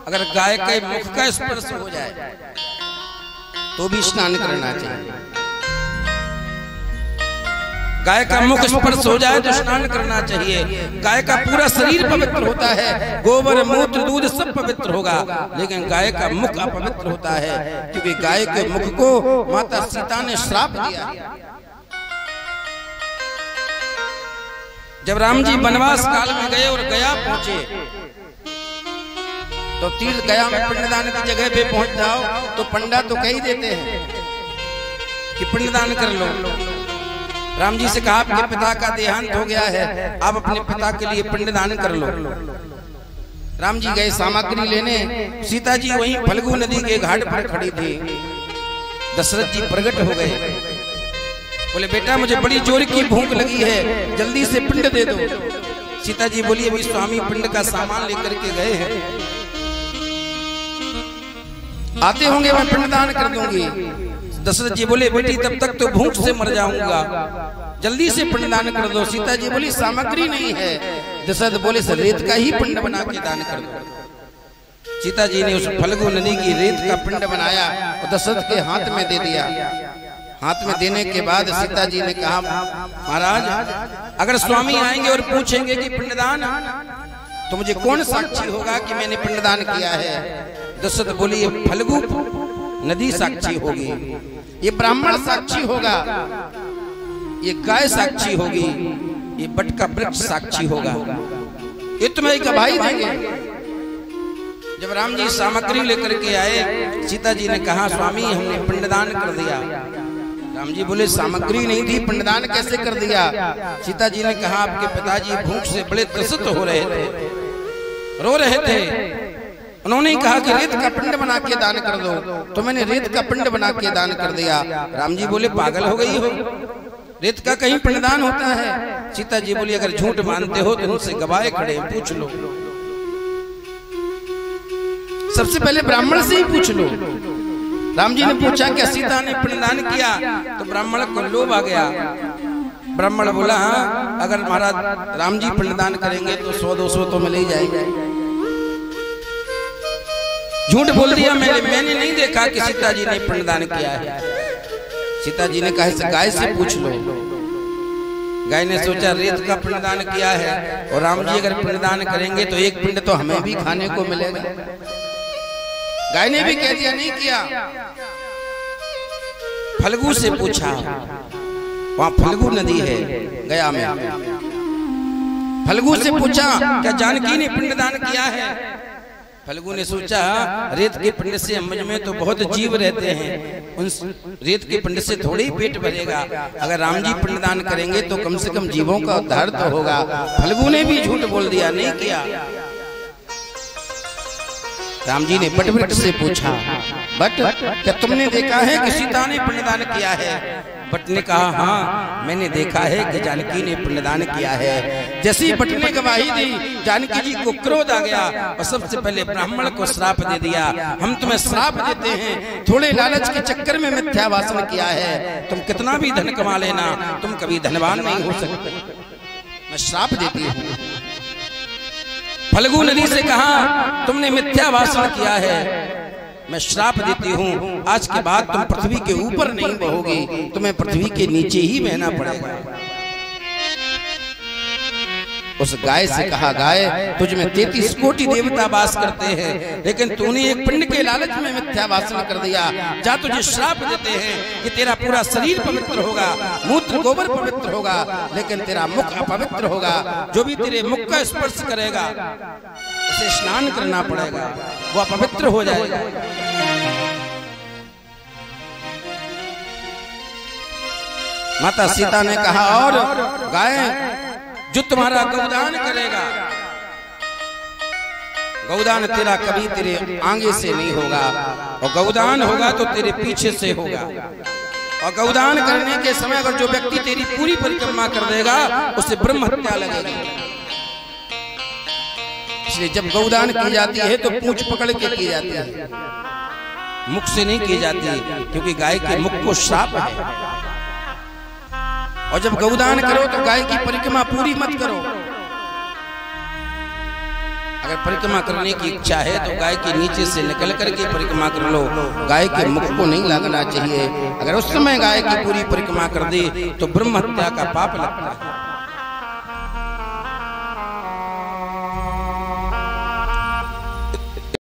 अगर गाय के मुख का स्पर्श हो जाए तो भी स्नान करना चाहिए। गाय का मुख स्पर्श हो जाए तो स्नान करना चाहिए। गाय का पूरा शरीर पवित्र होता है, गोबर मूत्र दूध सब पवित्र होगा, लेकिन गाय का मुख अपवित्र होता है, क्योंकि गाय के मुख को माता सीता ने श्राप दिया। जब राम जी वनवास काल में गए और गया पहुंचे तो तीर्थ गया में पिंडदान की जगह पे पहुंच जाओ तो पंडा तो कह ही देते हैं कि पिंडदान कर लो। राम जी से कहा आपके पिता का देहांत हो गया है, आप अपने पिता के लिए पिंडदान कर लो। राम जी गए सामग्री लेने, सीता जी वहीं फल्गु नदी के घाट पर खड़ी थी। दशरथ जी प्रकट हो गए, बोले बेटा मुझे बड़ी जोर की भूख लगी है, जल्दी से पिंड दे दो। सीता जी बोली अभी स्वामी पिंड का सामान लेकर के गए हैं, आते होंगे मैं पिंडदान कर दूंगी। दशरथ जी बोले बेटी तब तक तो भूख से मर जाऊंगा, जल्दी से पिंडदान कर दो। सीता जी बोली सामग्री नहीं है। दशरथ बोले रेत का ही पिंड बना के दान कर दो। सीता जी ने उस फल्गु नदी की रेत का पिंड बनाया और दशरथ के हाथ में दे दिया। हाथ में देने के बाद सीता जी ने कहा महाराज अगर स्वामी आएंगे और पूछेंगे कि पिंडदान, तो मुझे कौन साक्षी होगा कि मैंने पिंडदान किया है? दशरथ बोली ये फल्गु नदी साक्षी होगी, ये ब्राह्मण साक्षी होगा, ये गाय साक्षी होगी, ये बट का वृक्ष साक्षी होगा, ये तुम्हें गवाही देंगे। जब राम जी सामग्री लेकर के आए, सीता जी ने कहा स्वामी हमने पिंडदान कर दिया। राम जी बोले सामग्री नहीं थी, पिंडदान कैसे कर दिया? सीता जी ने कहा आपके पिताजी भूख से बड़े त्रसित हो रहे थे, रो रहे थे, उन्होंने कहा कि रेत का पिंड बना के दान कर दो, तो मैंने रेत का पिंड बना के दान कर दिया। राम जी बोले पागल हो गई हो, रेत का कहीं पिंडदान होता है? सीता जी बोली अगर झूठ मानते हो तो उनसे गवाह खड़े पूछ लो, सबसे पहले ब्राह्मण से ही पूछ लो। राम जी ने पूछा क्या सीता ने पिंडदान किया? तो ब्राह्मण को लोभ आ गया। ब्राह्मण बोला हाँ अगर महाराज राम जी पिंडदान करेंगे तो 100-200 तो मिल ही जाएंगे। झूठ बोल दिया मैंने नहीं देखा कि सीता जी ने पिंडदान किया है। सीता जी ने कहा गाय से पूछ लो। गाय ने सोचा रेत का पिंडदान किया है और राम जी अगर पिंडदान करेंगे तो एक पिंड तो हमें भी खाने को मिलेगा। गाय ने भी कह दिया नहीं किया। फल्गु से पूछा, वहां फल्गु नदी है गया में, फल्गु से पूछा क्या जानकी ने पिंडदान किया है? फल्गु ने सोचा रेत के पिंड से मुझ में तो बहुत जीव रहते हैं, उन रेत के पिंड से थोड़ी पेट भरेगा, अगर राम जी पिंडदान करेंगे तो कम से कम जीवों का उद्धार तो होगा। फल्गु ने भी झूठ बोल दिया नहीं किया। राम जी ने बट वृक्ष से पूछा बट क्या तुमने देखा है कि सीता ने पिंडदान किया है? बट ने कहा हाँ मैंने देखा है कि जानकी ने पिंडदान किया है। जैसे ही बट ने गवाही दी जानकी जी को क्रोध आ गया और सबसे पहले ब्राह्मण को श्राप दे दिया, हम तुम्हें श्राप देते हैं, थोड़े लालच के चक्कर में मिथ्या भाषण किया है, तुम कितना भी धन कमा लेना तुम कभी धनवान नहीं हो सकते, मैं श्राप देती हूँ। फल्गु नदी से कहा तुमने मिथ्या भाषण किया है, मैं श्राप देती हूँ, आज के बाद तुम पृथ्वी के ऊपर नहीं बहोगी, तुम्हें पृथ्वी के नीचे ही बहना पड़ेगा। उस गाय से कहा गाय तुझ में 33 कोटि देवता वास करते हैं, लेकिन तूने एक पिंड के लालच में मिथ्या भाषण कर दिया, जा तुझे श्राप देते हैं कि तेरा पूरा शरीर पवित्र होगा, मूत्र गोबर पवित्र होगा, लेकिन तेरा मुख अपवित्र होगा, जो भी तेरे मुख का स्पर्श करेगा उसे स्नान करना पड़ेगा, वो अपवित्र हो जाएगा। माता सीता ने कहा और गाय जो तुम्हारा गौदान करेगा, गौदान तेरा कभी तेरे आगे से नहीं होगा, और गौदान होगा तो तेरे पीछे से होगा, और गौदान करने के समय अगर जो व्यक्ति तेरी पूरी परिक्रमा कर देगा उसे ब्रह्म हत्या लगेगी। इसलिए जब गौदान की जाती है तो पूंछ पकड़ के की जाती है, मुख से नहीं की जाती, क्योंकि गाय के मुख को श्राप है। और जब गौदान करो तो गाय की परिक्रमा पूरी मत करो, अगर परिक्रमा करने की इच्छा है तो गाय के नीचे से निकल करके परिक्रमा कर लो, गाय के मुख को नहीं लगना चाहिए। अगर उस समय गाय की पूरी परिक्रमा कर दे तो ब्रह्म हत्या का पाप लगता है।